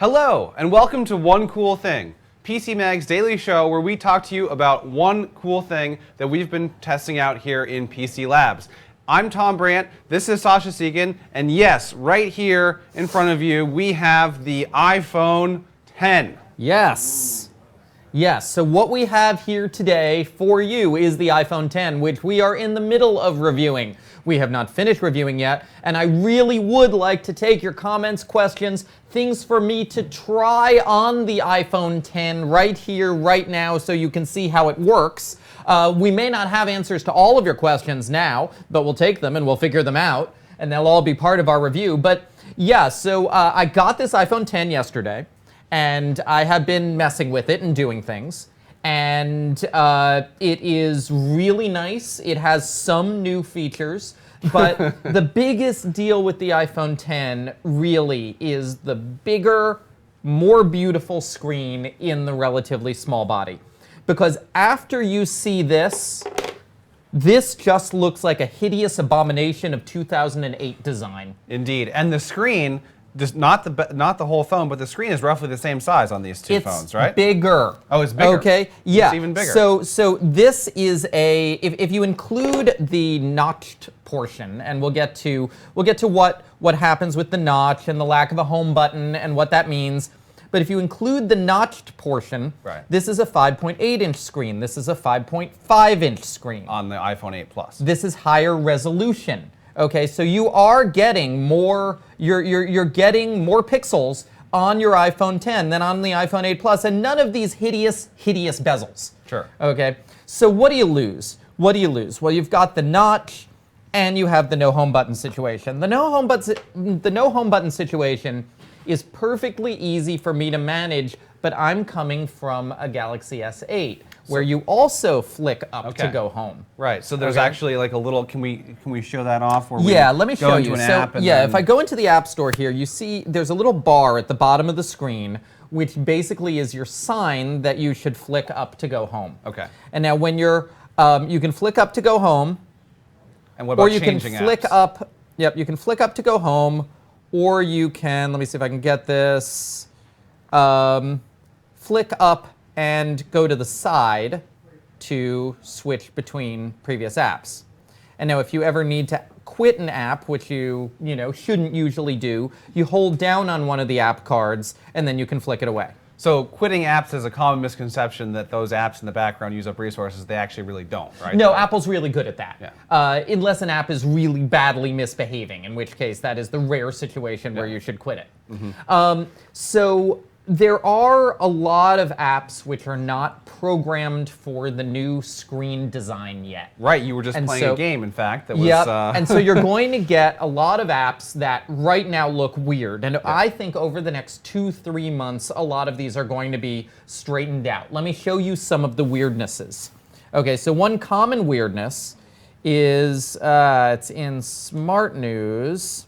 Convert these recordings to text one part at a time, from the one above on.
Hello, and welcome to One Cool Thing, PC Mag's daily show where we talk to you about one cool thing that we've been testing out here in PC Labs. I'm Tom Brandt, this is Sasha Segan, and yes, right here in front of you, we have the iPhone 10. Yes, so what we have here today for you is the iPhone 10, which we are in the middle of reviewing. We have not finished reviewing yet, and I really would like to take your comments, questions, things for me to try on the iPhone 10 right here, right now, so you can see how it works. We may not have answers to all of your questions now, but we'll take them and we'll figure them out, and they'll all be part of our review. But yeah, so I got this iPhone 10 yesterday, and I have been messing with it and doing things. And it is really nice. It has some new features, but the biggest deal with the iPhone 10 really is the bigger, more beautiful screen in the relatively small body. Because after you see this, this just looks like a hideous abomination of 2008 design. Indeed, and the screen, just not the whole phone, but the screen is roughly the same size on these two phones, right? It's bigger. Oh, it's bigger. Okay, yeah. It's even bigger. So this is a, if you include the notched portion, and we'll get to what happens with the notch and the lack of a home button and what that means. But if you include the notched portion, right, this is a 5.8-inch screen. This is a 5.5-inch screen. On the iPhone 8 Plus. This is higher resolution. Okay, so you are getting more, you're getting more pixels on your iPhone 10 than on the iPhone 8 Plus, and none of these hideous bezels. Sure. Okay, so what do you lose? What do you lose? Well, you've got the notch, and you have the no home button situation. The no home button situation is perfectly easy for me to manage, but I'm coming from a Galaxy S8. Where you also flick up to go home. Right. So there's actually like a little. Can we show that off? Where let me show you. So if I go into the App Store here, you see there's a little bar at the bottom of the screen, which basically is your sign that you should flick up to go home. Okay. And now when you're, you can flick up to go home. And what about changing apps? Or you can flick up. Yep. You can flick up to go home, or you can. Let me see if I can get this. Flick up and go to the side to switch between previous apps. And now if you ever need to quit an app, which you shouldn't usually do, you hold down on one of the app cards and then you can flick it away. So quitting apps is a common misconception that those apps in the background use up resources. They actually really don't, right? No, Apple's really good at that. Yeah. Unless an app is really badly misbehaving, in which case that is the rare situation where you should quit it. Mm-hmm. So there are a lot of apps which are not programmed for the new screen design yet. Right, you were just playing a game, in fact, that was... Yep, and so you're going to get a lot of apps that right now look weird. And I think over the next 2-3 months, a lot of these are going to be straightened out. Let me show you some of the weirdnesses. Okay, so one common weirdness is, it's in Smart News.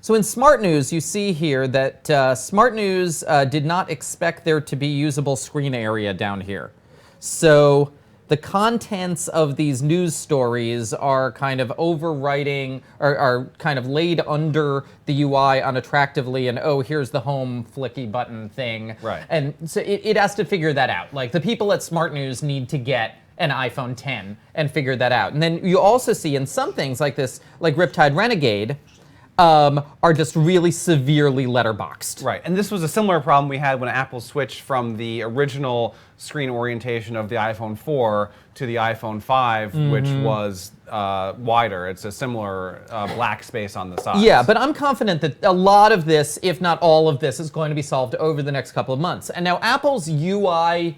So in Smart News, you see here that Smart News did not expect there to be usable screen area down here. So the contents of these news stories are kind of overwriting, or are kind of laid under the UI unattractively, and oh, here's the home flicky button thing. Right. And so it has to figure that out. Like the people at Smart News need to get an iPhone 10 and figure that out. And then you also see in some things like this, like Riptide Renegade, are just really severely letterboxed. Right, and this was a similar problem we had when Apple switched from the original screen orientation of the iPhone 4 to the iPhone 5, which was wider. It's a similar black space on the side. Yeah, but I'm confident that a lot of this, if not all of this, is going to be solved over the next couple of months. And now Apple's UI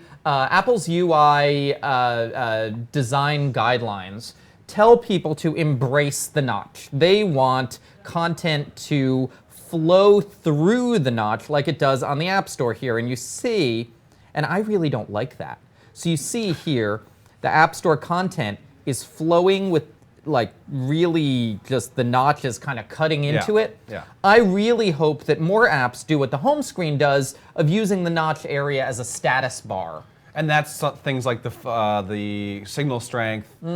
design guidelines tell people to embrace the notch. They want content to flow through the notch like it does on the App Store here. And you see, and I really don't like that. So you see here, the App Store content is flowing with like really just the notch is kind of cutting into it. Yeah. I really hope that more apps do what the home screen does of using the notch area as a status bar. And that's things like the signal strength, or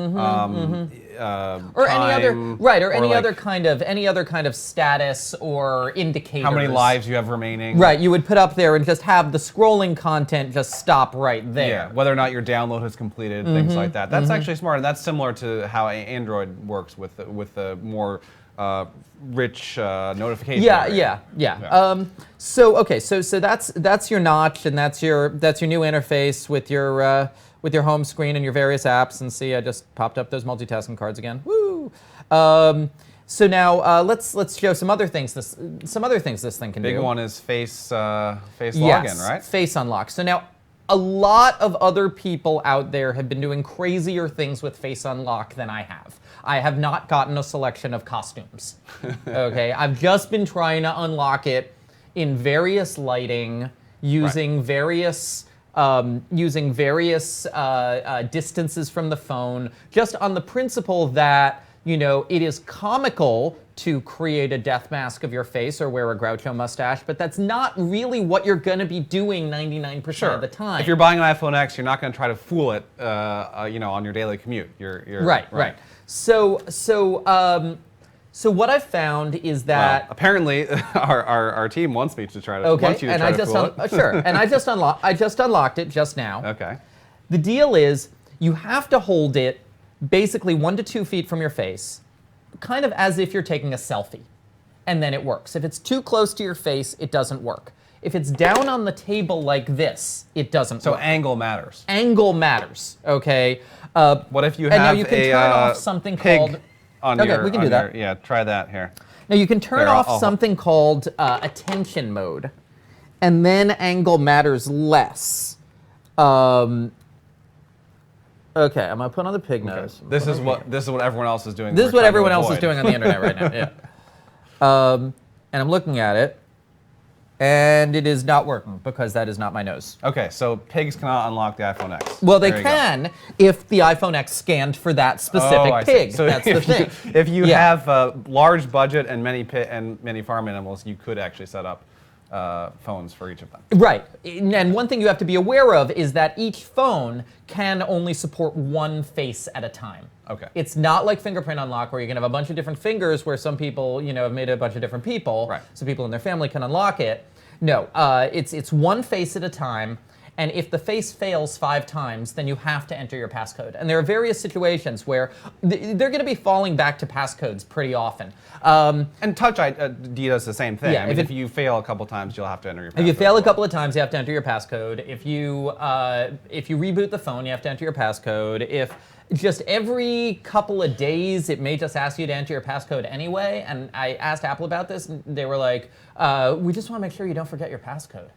any other time, or any like other kind of status or indicators. how many lives you have remaining. Right, you would put up there and just have the scrolling content just stop right there. Yeah, whether or not your download has completed, things like that. That's actually smart, and that's similar to how Android works with the more rich notification. Yeah. So that's your notch, and that's your new interface with your home screen and your various apps. And see, I just popped up those multitasking cards again. Woo! So now let's show some other things. This thing can do. Big one is face login, right? Face unlock. So now, a lot of other people out there have been doing crazier things with face unlock than I have. I have not gotten a selection of costumes. Okay, I've just been trying to unlock it in various lighting, using various distances from the phone, just on the principle that, you know, it is comical to create a death mask of your face or wear a Groucho mustache, but that's not really what you're going to be doing 99% of the time. If you're buying an iPhone X, you're not going to try to fool it, on your daily commute. You're right. So what I've found is that apparently our team wants me to try to wants you to and try I to just fool it. sure, and I just unlocked it just now. Okay. The deal is you have to hold it basically 1 to 2 feet from your face, kind of as if you're taking a selfie, and then it works. If it's too close to your face, it doesn't work. If it's down on the table like this, it doesn't work. So angle matters. Angle matters, okay? What if you have and now you can turn off something pig called... on okay, your, we can do that. Yeah, try that here. Now you can turn off something called attention mode, and then angle matters less. Okay, I'm gonna put on the pig nose. This is what everyone else is doing. This is what everyone else is doing on the internet right now. Yeah. And I'm looking at it, and it is not working because that is not my nose. Okay, so pigs cannot unlock the iPhone X. Well, they can if the iPhone X scanned for that specific pig. So that's the thing. If you have a large budget and many farm animals, you could actually set up phones for each of them. Right. And one thing you have to be aware of is that each phone can only support one face at a time. Okay. It's not like fingerprint unlock where you can have a bunch of different fingers where some people, have made a bunch of different people. Right. So people in their family can unlock it. No, it's one face at a time. And if the face fails 5 times, then you have to enter your passcode. And there are various situations where they're going to be falling back to passcodes pretty often. And Touch ID does the same thing. Yeah, I mean, if you fail a couple times, you'll have to enter your passcode. If you fail a couple of times, you have to enter your passcode. If you reboot the phone, you have to enter your passcode. If just every couple of days, it may just ask you to enter your passcode anyway. And I asked Apple about this, and they were like, we just want to make sure you don't forget your passcode.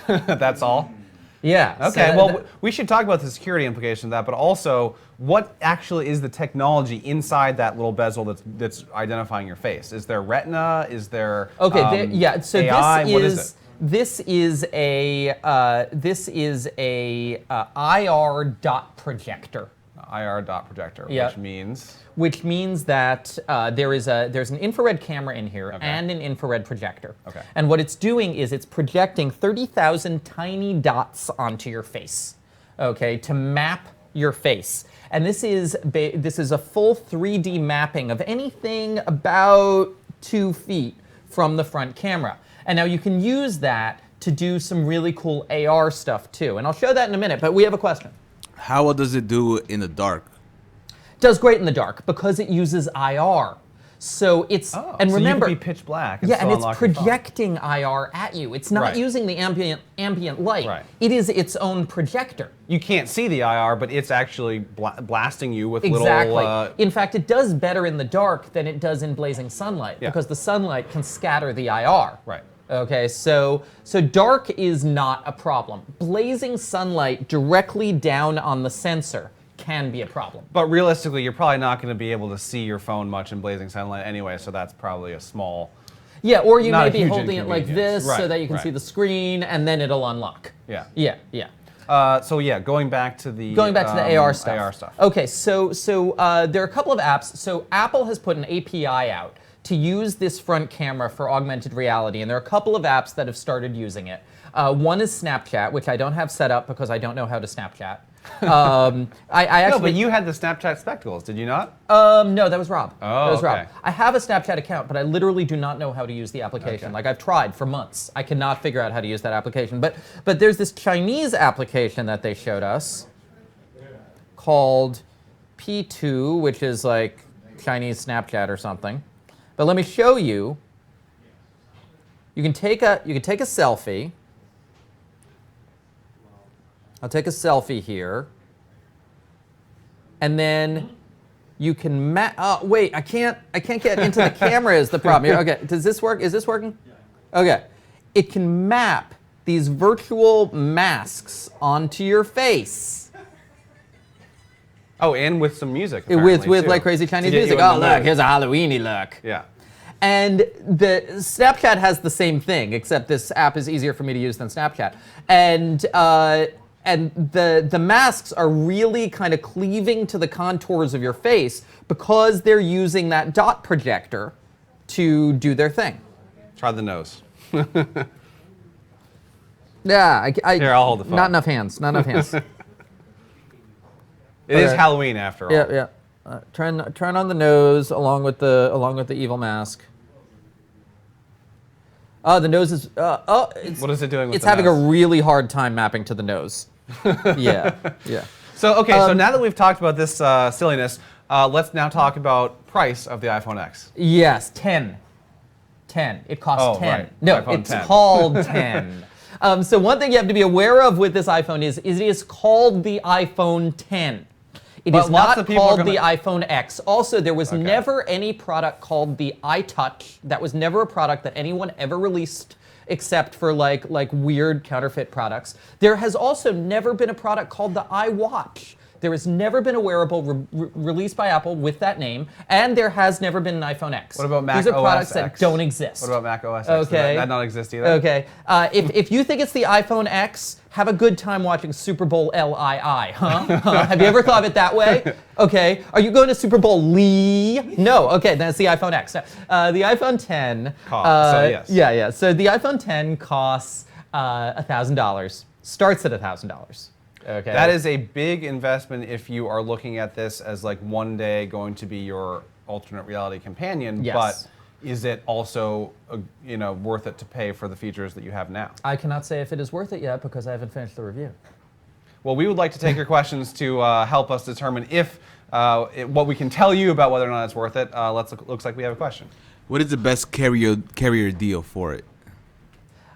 That's all? Yeah. Okay, well, we should talk about the security implications of that, but also what actually is the technology inside that little bezel that's identifying your face? Is there retina? Is there so AI? What is it? This is a IR dot projector. IR dot projector, Yeah. Which means that there's an infrared camera in here and an infrared projector. Okay. And what it's doing is it's projecting 30,000 tiny dots onto your face, okay, to map your face. And this is a full 3D mapping of anything about 2 feet from the front camera. And now you can use that to do some really cool AR stuff too. And I'll show that in a minute, but we have a question. How does it do in the dark? Does great in the dark because it uses IR. So it's and remember, you can be pitch black. And and it's projecting IR at you. It's not using the ambient light. Right. It is its own projector. You can't see the IR, but it's actually blasting you with Exactly. little. In fact, it does better in the dark than it does in blazing sunlight because the sunlight can scatter the IR. Right. Okay, so dark is not a problem. Blazing sunlight directly down on the sensor can be a problem. But realistically, you're probably not going to be able to see your phone much in blazing sunlight anyway, so that's probably a small. Yeah, or you Not may a be huge holding it like this so inconvenience. that you can see the screen, and then it'll unlock. Yeah. Yeah. Going back to the AR stuff. AR stuff. Okay, so there are a couple of apps. So Apple has put an API out to use this front camera for augmented reality, and there are a couple of apps that have started using it. One is Snapchat, which I don't have set up because I don't know how to Snapchat. I actually, No, but you had the Snapchat spectacles, did you not? no, that was Rob. Oh, that was Rob. okay. I have a Snapchat account, but I literally do not know how to use the application. Okay. Like I've tried for months. I cannot figure out how to use that application. But there's this Chinese application that they showed us called P2, which is like Chinese Snapchat or something. But let me show you. You can take a selfie. I'll take a selfie here. And then you can wait, I can't get into the camera is the problem here. Okay, does this work? Is this working? Yeah. Okay. It can map these virtual masks onto your face. Oh, and with some music. With apparently, too, like crazy to Chinese get you music. in Oh, the look, mood. here's a Halloweeny look. Yeah. And the Snapchat has the same thing, except this app is easier for me to use than Snapchat. And the masks are really kind of cleaving to the contours of your face because they're using that dot projector to do their thing. Try the nose. Yeah, Here, I'll hold the phone. Not enough hands. Not enough hands. It is Okay. Halloween after all. Yeah, yeah. Turn on the nose along with the evil mask. Oh, the nose is. It's, What is it doing with It's the having nose? a really hard time mapping to the nose. Yeah, yeah. So, okay, so now that we've talked about this silliness, let's now talk about price of the iPhone X. Yes, 10. 10. It costs Oh, 10. right. No, iPhone it's 10. called 10. So one thing you have to be aware of with this iPhone is it is called the iPhone 10. It But is lots not of people are called the gonna- iPhone X. Also, there was never any product called the iTouch. That was never a product that anyone ever released except for like weird counterfeit products. There has also never been a product called the iWatch. There has never been a wearable released by Apple with that name, and there has never been an iPhone X. What about Mac These are OS products that X? don't exist. What about Mac OS X? Okay. Does that not exist either? Okay. If you think it's the iPhone X, have a good time watching Super Bowl LII, huh? Have you ever thought of it that way? Okay. Are you going to Super Bowl Lee? No. Okay, then it's the iPhone X. The iPhone 10. So yes. Yeah, yeah. So the iPhone 10 costs $1,000. Starts at $1,000. Okay. That is a big investment if you are looking at this as like one day going to be your alternate reality companion. Yes. But is it also worth it to pay for the features that you have now? I cannot say if it is worth it yet because I haven't finished the review. Well, we would like to take your questions to help us determine if what we can tell you about whether or not it's worth it. Looks like we have a question. What is the best carrier deal for it?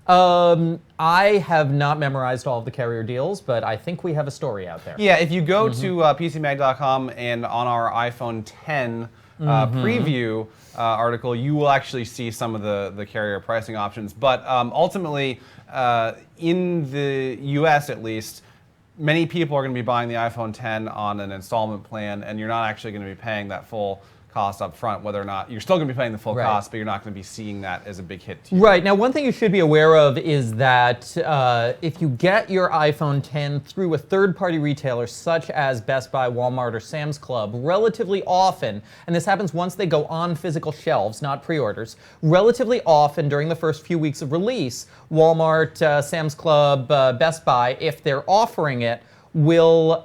I have not memorized all of the carrier deals, but I think we have a story out there. Yeah, if you go to PCMag.com and on our iPhone 10 preview article, you will actually see some of the carrier pricing options. But ultimately, in the US at least, many people are going to be buying the iPhone 10 on an installment plan, and you're not actually going to be paying that full cost up front, whether or not you're still going to be paying the full Right. cost, but you're not going to be seeing that as a big hit to you. Right. Now, one thing you should be aware of is that if you get your iPhone 10 through a third-party retailer such as Best Buy, Walmart, or Sam's Club, relatively often, and this happens once they go on physical shelves, not pre-orders, relatively often during the first few weeks of release, Walmart, Sam's Club, Best Buy, if they're offering it, will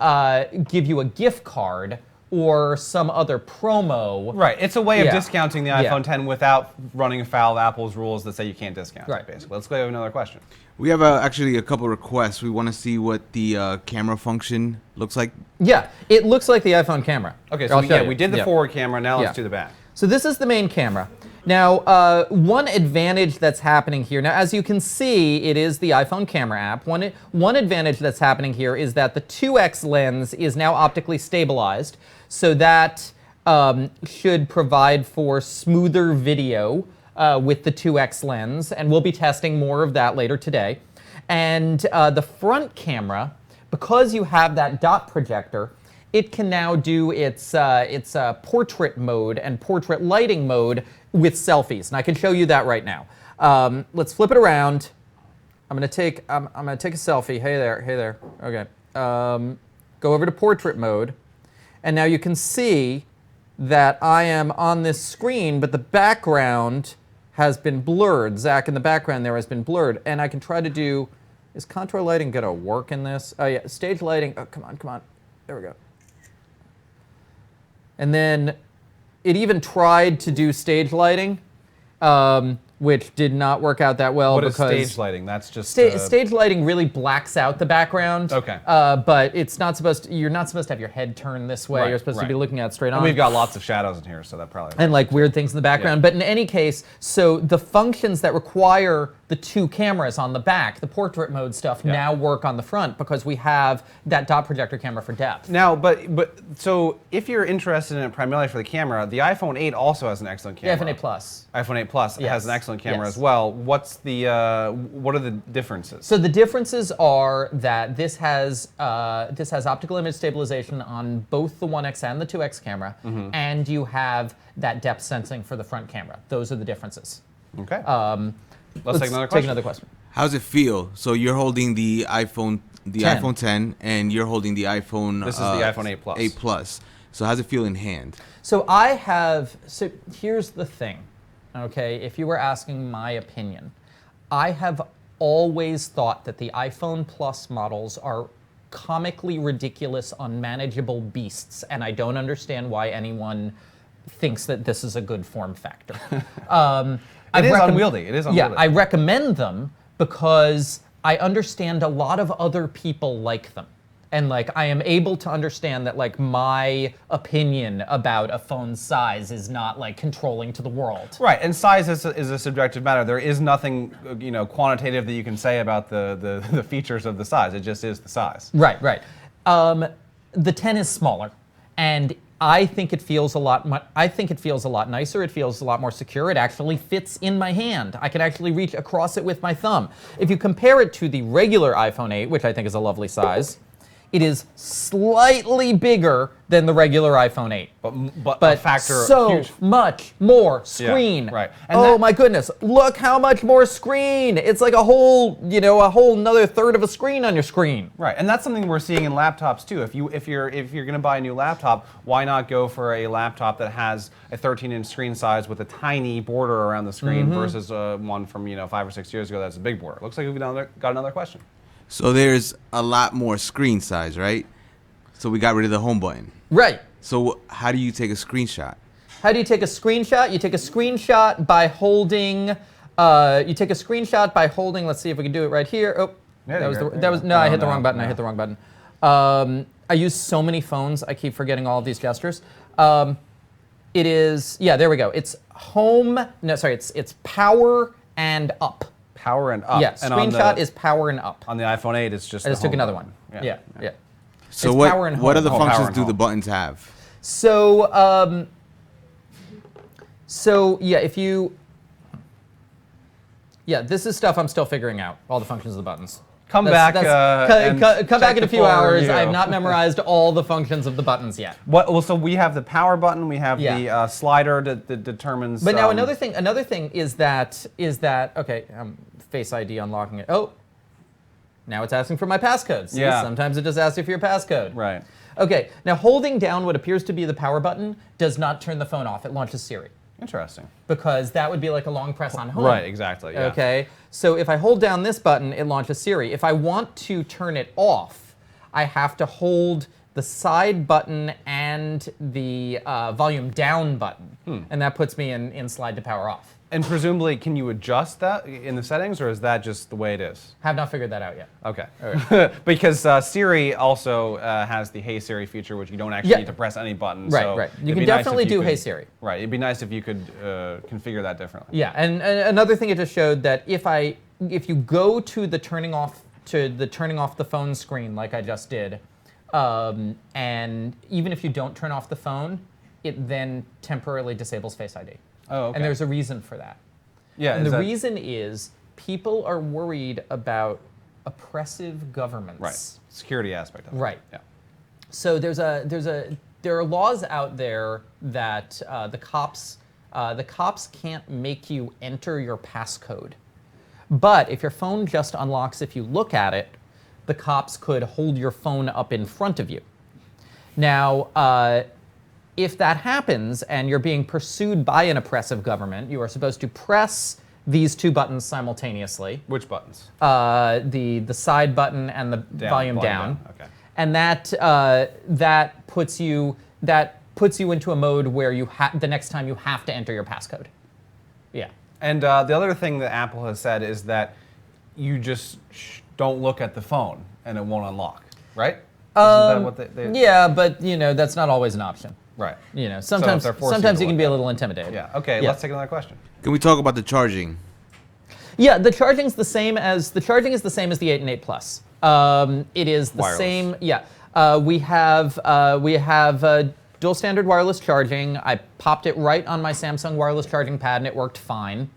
give you a gift card or some other promo. Right, it's a way of Yeah. discounting the Yeah. iPhone 10 without running afoul of Apple's rules that say you can't discount Right. it, basically. Let's go to another question. We have actually a couple requests. We want to see what the camera function looks like. Yeah, it looks like the iPhone camera. Okay, so I'll show yeah, you. we did the Yeah. forward camera, now let's Yeah. do the back. So this is the main camera. Now, one advantage that's happening here, now as you can see, it is the iPhone camera app. One advantage that's happening here is that the 2x lens is now optically stabilized, so that should provide for smoother video with the 2x lens, and we'll be testing more of that later today. And the front camera, because you have that dot projector, it can now do its portrait mode and portrait lighting mode with selfies, and I can show you that right now. Let's flip it around. I'm gonna take a selfie. Hey there. Okay. Go over to portrait mode, and now you can see that I am on this screen, but the background has been blurred. Zach in the background there has been blurred, and I can try to do Is contour lighting gonna work in this? Oh yeah, stage lighting. Oh, come on. There we go. And then it even tried to do stage lighting, which did not work out that well. What is because stage lighting? That's just stage lighting really blacks out the background. Okay. But it's not supposed to, you're not supposed to have your head turned this way. Right, You're supposed to right. be looking at it straight on. And we've got lots of shadows in here, so that probably. And like weird things in the background. Yeah. But in any case, so the functions that require the two cameras on the back, the portrait mode stuff, Yeah. now work on the front because we have that dot projector camera for depth. Now, but so if you're interested in it primarily for the camera, the iPhone 8 also has an excellent The camera. iPhone 8 Plus. iPhone 8 Plus Yes. has an excellent camera Yes. as well. What are the differences? So the differences are that this has optical image stabilization on both the 1x and the 2x camera, Mm-hmm. and you have that depth sensing for the front camera. Those are the differences. Okay. Let's take another Take question. another question. How's it feel? So you're holding the iPhone 10. iPhone 10, and you're holding the iPhone. This is the iPhone 8 Plus. 8 Plus. So how's it feel in hand? So here's the thing, okay? If you were asking my opinion, I have always thought that the iPhone Plus models are comically ridiculous, unmanageable beasts, and I don't understand why anyone thinks that this is a good form factor. It is unwieldy. It is Yeah, unwieldy. I recommend them because I understand a lot of other people like them. And like I am able to understand that like my opinion about a phone's size is not like controlling to the world. Right, and size is a subjective matter. There is nothing, quantitative that you can say about the features of the size. It just is the size. Right. The 10 is smaller, and I think it feels a lot. I think it feels a lot nicer. It feels a lot more secure. It actually fits in my hand. I can actually reach across it with my thumb. If you compare it to the regular iPhone 8, which I think is a lovely size, it is slightly bigger than the regular iPhone 8. But But a factor so huge. much more screen. Yeah, right. And Oh that- my goodness! Look how much more screen. It's like a whole another third of a screen on your screen. Right, and that's something we're seeing in laptops too. If you're going to buy a new laptop, why not go for a laptop that has a 13-inch screen size with a tiny border around the screen Mm-hmm. versus one from 5 or 6 years ago that's a big border? Looks like we've got another question. So there's a lot more screen size, right? So we got rid of the home button. Right. So how do you take a screenshot? How do you take a screenshot? You take a screenshot by holding. Let's see if we can do it right here. Oh, Yeah, that was there the, you that go. was no. I hit the No, wrong button. I no. hit the wrong button. I use so many phones. I keep forgetting all of these gestures. It is. Yeah, there we go. It's home. No, sorry. It's power and up. Power and up. Yeah, And on screenshot the- is power and up. on the iPhone 8. It's just. I just the took home another button. one. Yeah. So It's power and what home. other Oh, power functions and do the home. buttons have? So, yeah, this is stuff I'm still figuring out. All the functions of the buttons. Come back and come back check in a the few full hours. review. I have not memorized all the functions of the buttons yet. Well, so we have the power button. We have Yeah. the slider that determines. But now another thing is that okay, Face ID unlocking it. Oh, now it's asking for my passcode. See, Yeah. sometimes it just asks you for your passcode. Right. Okay, now holding down what appears to be the power button does not turn the phone off. It launches Siri. Interesting. Because that would be like a long press on home. Right. Exactly. Yeah. Okay, so if I hold down this button, it launches Siri. If I want to turn it off, I have to hold the side button and the volume down button, and that puts me in slide to power off. And presumably, can you adjust that in the settings, or is that just the way it is? Have not figured that out yet. Okay. Because Siri also has the Hey Siri feature, which you don't actually Yeah. need to press any button. Right, so right. You it'd can be nice definitely if you do could- Hey Siri. Right. It'd be nice if you could configure that differently. Yeah, and another thing it just showed that if you go to the turning off the phone screen like I just did, and even if you don't turn off the phone, it then temporarily disables Face ID. Oh, okay. And there's a reason for that. Yeah. And is the that- reason is people are worried about oppressive governments. Right. Security aspect of it. Right. Yeah. So there are laws out there that the cops can't make you enter your passcode. But if your phone just unlocks if you look at it, the cops could hold your phone up in front of you. Now, if that happens and you're being pursued by an oppressive government, you are supposed to press these two buttons simultaneously. Which buttons? The side button and the volume down. Okay. And that puts you into a mode where the next time you have to enter your passcode. Yeah. And the other thing that Apple has said is that you just don't look at the phone and it won't unlock, right? Isn't that what they Yeah, but that's not always an option. Right. Sometimes they're forcing sometimes you you to can be a look little intimidated. Yeah. Okay. Yeah. Let's take another question. Can we talk about the charging? Yeah, the charging is the same as the 8 and 8 Plus. It is the Wireless. same. Yeah. We have dual standard wireless charging. I popped it right on my Samsung wireless charging pad and it worked fine.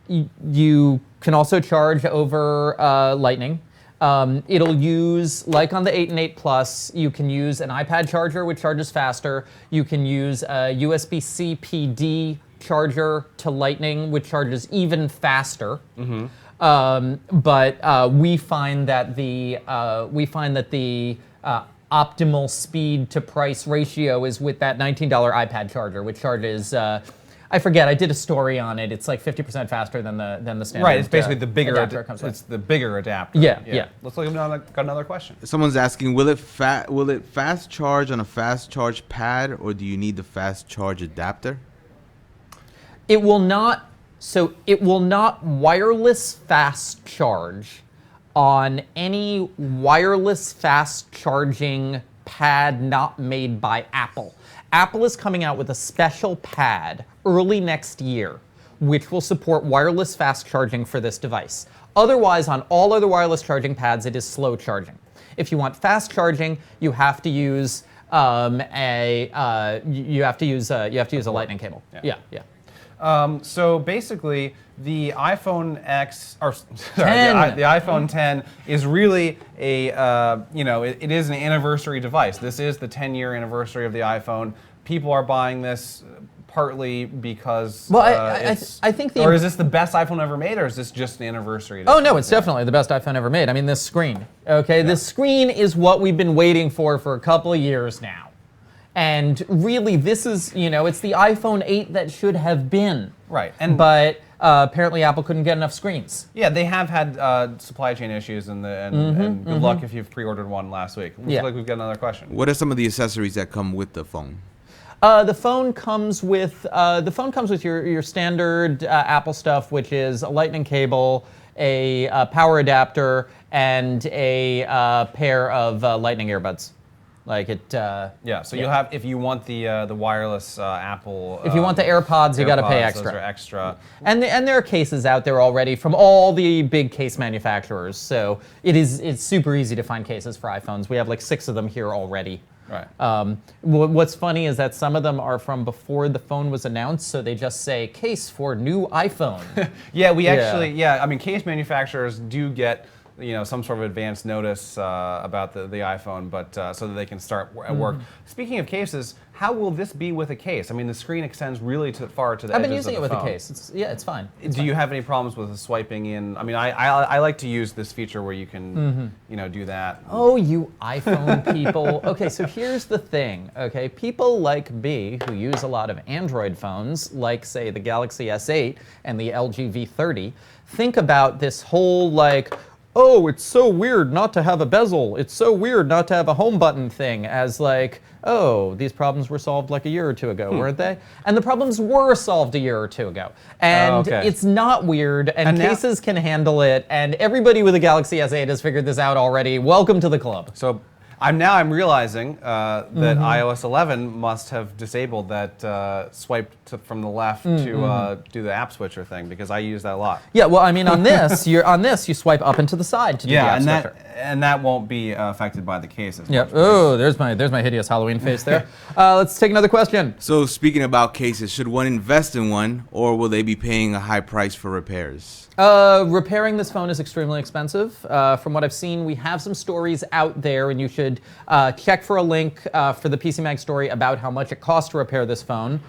You can also charge over Lightning. It'll use, like on the 8 and 8 Plus, you can use an iPad charger, which charges faster. You can use a USB-C PD charger to Lightning, which charges even faster. But we find that the optimal speed to price ratio is with that $19 iPad charger, which charges. I forget. I did a story on it. It's like 50% faster than the standard. Right. It's basically the bigger adapter it comes with. It's the bigger adapter. Yeah. Let's look at got another question. Someone's asking, will it fast charge on a fast charge pad, or do you need the fast charge adapter? It will not. So it will not wireless fast charge on any wireless fast charging pad not made by Apple. Apple is coming out with a special pad early next year, which will support wireless fast charging for this device. Otherwise, on all other wireless charging pads, it is slow charging. If you want fast charging, you have to use a Lightning cable. Yeah. So basically, the iPhone X, or sorry, 10. the iPhone 10 is really a, it is an anniversary device. This is the 10-year anniversary of the iPhone. People are buying this partly because I think or is this the best iPhone ever made, or is this just an anniversary edition? Oh no, it's definitely the best iPhone ever made. I mean, this screen. Okay, this screen is what we've been waiting for a couple of years now. And really, this is, it's the iPhone 8 that should have been. Right. But apparently Apple couldn't get enough screens. Yeah, they have had supply chain issues, and good luck if you've pre-ordered one last week. Looks like we've got another question. What are some of the accessories that come with the phone? The phone comes with your standard Apple stuff, which is a Lightning cable, a power adapter, and a pair of Lightning earbuds. Like it. So you'll have, if you want the wireless Apple. If you want the AirPods, you got to pay extra. Those are extra. And there are cases out there already from all the big case manufacturers. So it's super easy to find cases for iPhones. We have like 6 of them here already. Right. What's funny is that some of them are from before the phone was announced, so they just say case for new iPhone. I mean, case manufacturers do get some sort of advance notice about the iPhone, but so that they can start at work. Speaking of cases, how will this be with a case? I mean, the screen extends really far to the edges of the phone. I've been using it with a case. It's fine. Do you have any problems with the swiping in? I mean, I like to use this feature where you can, do that. Oh, you iPhone people. Okay, so here's the thing, okay? People like me who use a lot of Android phones, like, say, the Galaxy S8 and the LG V30, think about this whole, oh, it's so weird not to have a bezel. It's so weird not to have a home button thing as oh, these problems were solved like a year or two ago, weren't they? And the problems were solved a year or two ago. And it's not weird, and cases can handle it, and everybody with a Galaxy S8 has figured this out already. Welcome to the club. So I'm realizing that iOS 11 must have disabled that swipe from the left to do the app switcher thing, because I use that a lot. Yeah, well, I mean, on this, you swipe up and to the side to do the app switcher. And that won't be affected by the case as much. Oh, there's my hideous Halloween face there. Let's take another question. So speaking about cases, should one invest in one, or will they be paying a high price for repairs? Repairing this phone is extremely expensive. From what I've seen, we have some stories out there, and you should check for a link for the PC Mag story about how much it costs to repair this phone.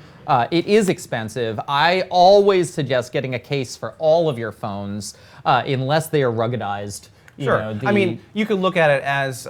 It is expensive. I always suggest getting a case for all of your phones, unless they are ruggedized. Sure. know, I mean, you could look at it as,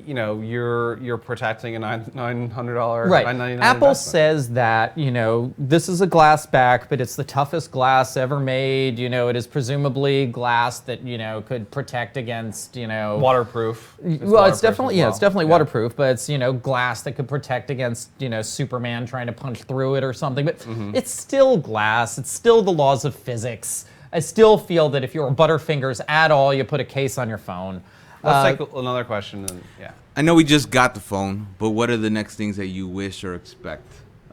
you know, you're protecting a $900, right. $999 Apple investment. says that, you know, this is a glass back, but it's the toughest glass ever made. You know, it is presumably glass that, you know, could protect against, you know, Waterproof. well, it's definitely as it's definitely Yeah. waterproof, but it's, you know, glass that could protect against, you know, Superman trying to punch through it or something. But it's still glass. It's still the laws of physics. I still feel that if you're a Butterfingers at all, you put a case on your phone. Let's take another question. And, yeah. I know we just got the phone, but what are the next things that you wish or expect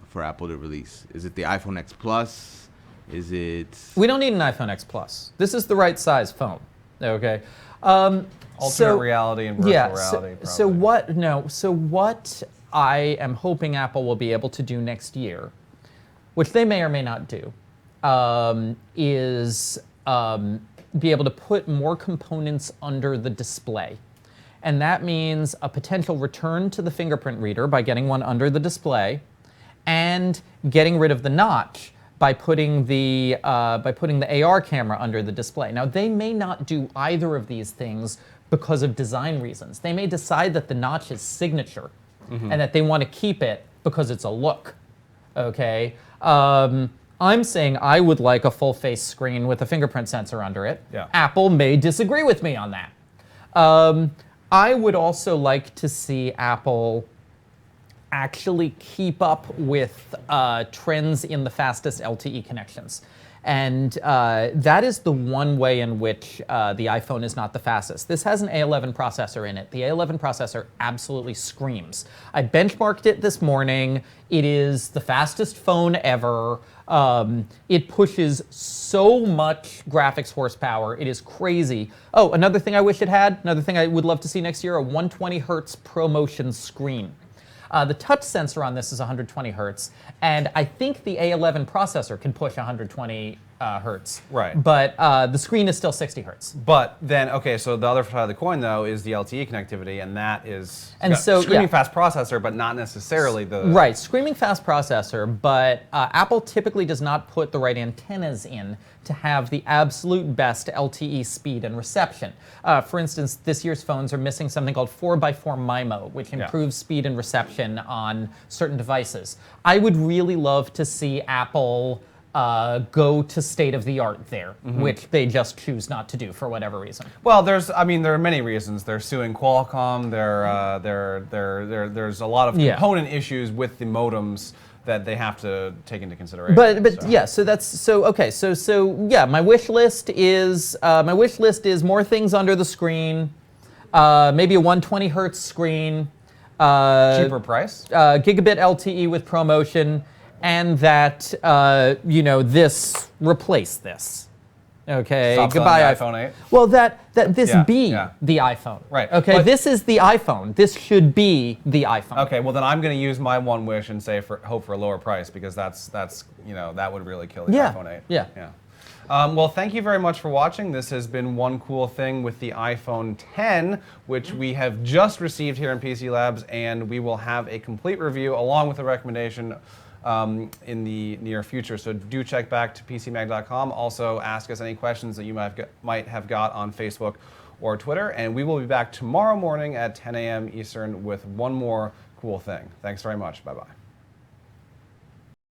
for Apple to release? Is it the iPhone X Plus? Is it? We don't need an iPhone X Plus. This is the right size phone. Okay. Alternate reality and virtual reality. So probably. what? No. So what I am hoping Apple will be able to do next year, which they may or may not do, is be able to put more components under the display. And that means a potential return to the fingerprint reader by getting one under the display, and getting rid of the notch by putting the AR camera under the display. Now, they may not do either of these things because of design reasons. They may decide that the notch is signature and that they want to keep it because it's a look. Okay. I'm saying I would like a full face screen with a fingerprint sensor under it. Yeah. Apple may disagree with me on that. I would also like to see Apple actually keep up with trends in the fastest LTE connections. And that is the one way in which the iPhone is not the fastest. This has an A11 processor in it. The A11 processor absolutely screams. I benchmarked it this morning. It is the fastest phone ever. It pushes so much graphics horsepower. It is crazy. Oh, another thing I wish it had, another thing I would love to see next year, a 120 hertz ProMotion screen. The touch sensor on this is 120 hertz, and I think the A11 processor can push 120 hertz. Right. But the screen is still 60 hertz. But then, okay, so the other side of the coin, though, is the LTE connectivity, and that is And so, screaming yeah. fast processor, but not necessarily the Right, screaming fast processor, but Apple typically does not put the right antennas in to have the absolute best LTE speed and reception. For instance, this year's phones are missing something called 4x4 MIMO, which improves speed and reception on certain devices. I would really love to see Apple go to state of the art there, which they just choose not to do for whatever reason. Well, there are many reasons. They're suing Qualcomm. There's a lot of component issues with the modems that they have to take into consideration. But yeah, so that's so okay. So yeah, my wish list is more things under the screen, maybe a 120 hertz screen, cheaper price. gigabit LTE with ProMotion, and that this replace this. Okay, Stop goodbye selling the iPhone 8. Well, that this be yeah. the iPhone. Right. Okay, But- this is the iPhone. This should be the iPhone. Okay, well then I'm going to use my one wish and say hope for a lower price, because that's that would really kill the iPhone 8. Yeah. Well, thank you very much for watching. This has been One Cool Thing with the iPhone 10, which we have just received here in PC Labs, and we will have a complete review along with a recommendation in the near future. So do check back to PCMag.com. Also ask us any questions that you might have got on Facebook or Twitter, and we will be back tomorrow morning at 10 a.m. Eastern with one more cool thing. Thanks very much. Bye-bye.